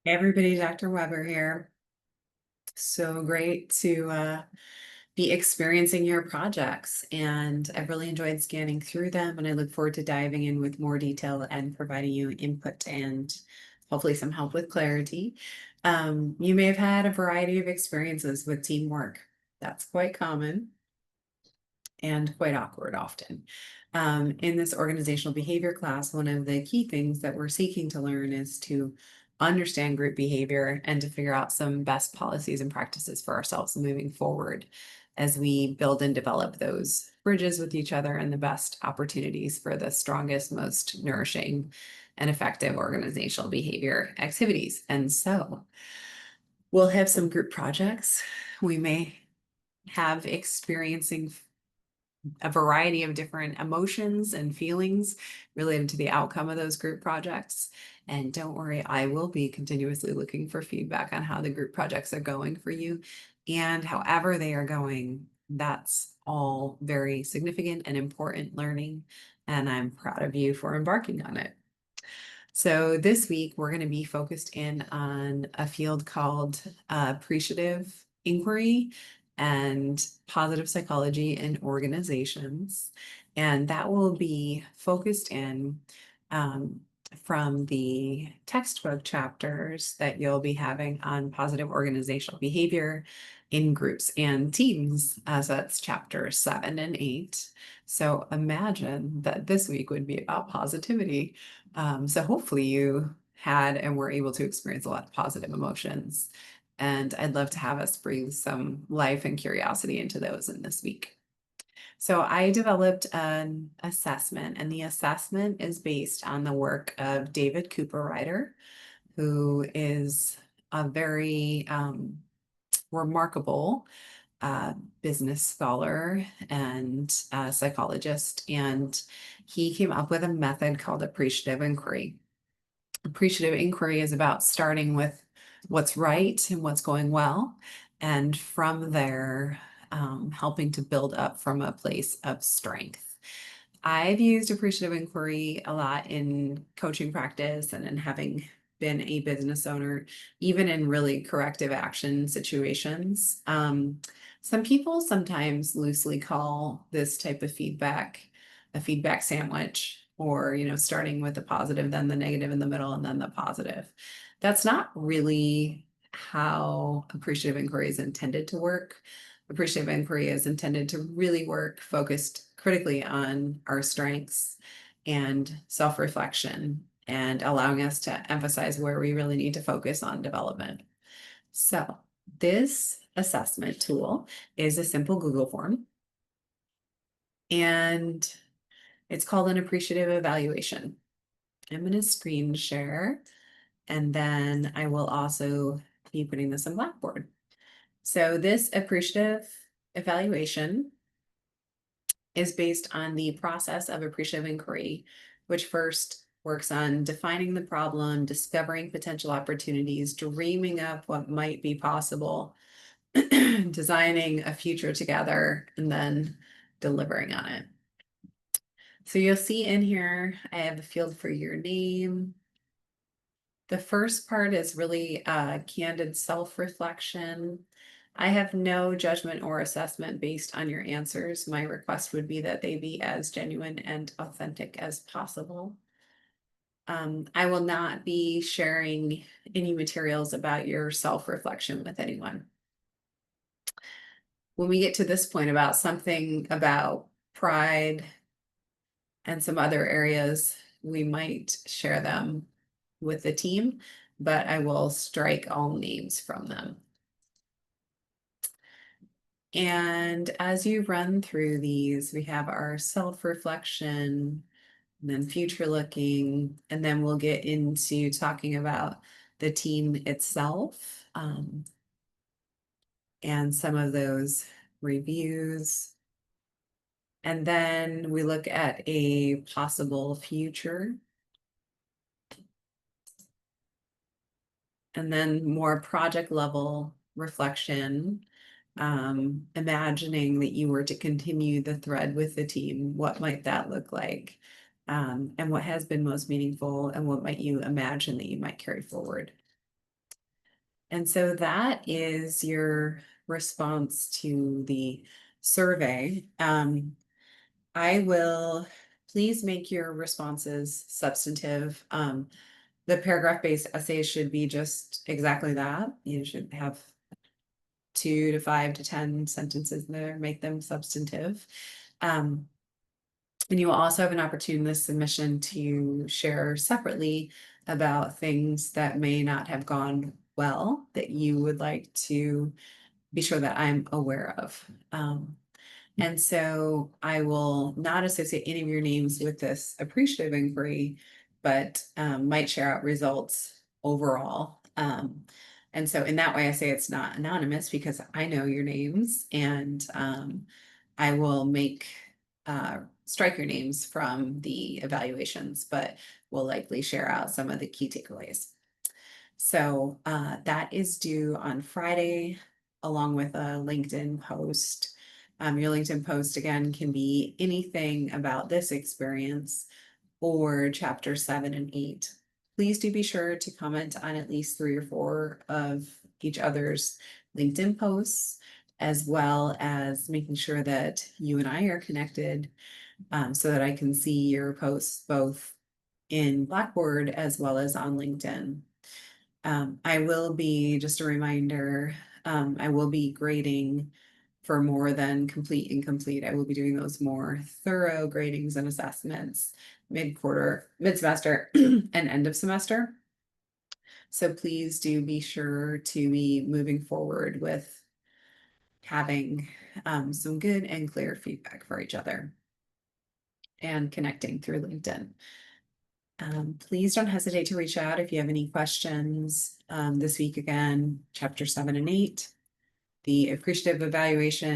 Hey everybody, Dr. Weber here. So great to be experiencing your projects, and I've really enjoyed scanning through them, and I look forward to diving in with more detail and providing you input and hopefully some help with clarity. You may have had a variety of experiences with teamwork. That's quite common and quite awkward often. In this organizational behavior class, one of the key things that we're seeking to learn is to understand group behavior and to figure out some best policies and practices for ourselves moving forward as we build and develop those bridges with each other and the best opportunities for the strongest, most nourishing, and effective organizational behavior activities. And so we'll have some group projects. We may have experiencing a variety of different emotions and feelings related to the outcome of those group projects. And don't worry, I will be continuously looking for feedback on how the group projects are going for you. And however they are going, that's all very significant and important learning. And I'm proud of you for embarking on it. So this week we're going to be focused in on a field called appreciative inquiry and positive psychology in organizations. And that will be focused in um, from the textbook chapters that you'll be having on positive organizational behavior in groups and teams. So that's chapter 7 and 8. So imagine that this week would be about positivity. So hopefully you had and were able to experience a lot of positive emotions. And I'd love to have us breathe some life and curiosity into those in this week. So I developed an assessment, and the assessment is based on the work of David Cooper, who is a very remarkable uh, business scholar and psychologist. And he came up with a method called appreciative inquiry. Appreciative inquiry is about starting with what's right and what's going well, and from there, helping to build up from a place of strength. I've used appreciative inquiry a lot in coaching practice and in having been a business owner, even in really corrective action situations. Some people sometimes loosely call this type of feedback a feedback sandwich, or starting with the positive, then the negative in the middle, and then the positive. That's not really how appreciative inquiry is intended to work. Appreciative inquiry is intended to really work focused critically on our strengths and self-reflection, and allowing us to emphasize where we really need to focus on development. So this assessment tool is a simple Google form, and it's called an appreciative evaluation. I'm going to screen share, and then I will also be putting this on Blackboard. So this appreciative evaluation is based on the process of appreciative inquiry, which first works on defining the problem, discovering potential opportunities, dreaming up what might be possible, designing a future together, and then delivering on it. So you'll see in here, I have a field for your name. The first part is really candid self-reflection. I have no judgment or assessment based on your answers. My request would be that they be as genuine and authentic as possible. I will not be sharing any materials about your self-reflection with anyone. When we get to this point about something about pride and some other areas, we might share them with the team, but I will strike all names from them. And as you run through these, we have our self-reflection, and then future looking, and then we'll get into talking about the team itself, and some of those reviews. And then we look at a possible future, and then more project level reflection, imagining that you were to continue the thread with the team. What might that look like? And what has been most meaningful, and what might you imagine that you might carry forward? And so that is your response to the survey. I will please make your responses substantive. The paragraph-based essays should be just exactly that. You should have 2 to 5 to 10 sentences there, make them substantive. Um, and you will also have an opportunity in this submission to share separately about things that may not have gone well that you would like to be sure that I'm aware of. And so I will not associate any of your names with this appreciative inquiry, but might share out results overall. And so in that way, I say it's not anonymous because I know your names, and I will strike your names from the evaluations, but will likely share out some of the key takeaways. So that is due on Friday, along with a LinkedIn post. Your LinkedIn post, again, can be anything about this experience or chapter 7 and 8. Please do be sure to comment on at least 3 or 4 of each other's LinkedIn posts, as well as making sure that you and I are connected, so that I can see your posts both in Blackboard as well as on LinkedIn. I will be, just a reminder, I will be grading for more than complete and incomplete. I will be doing those more thorough gradings and assessments mid-quarter, mid-semester, and end of semester. So please do be sure to be moving forward with having some good and clear feedback for each other and connecting through LinkedIn. Please don't hesitate to reach out if you have any questions. This week, again, chapter 7 and 8, the appreciative evaluation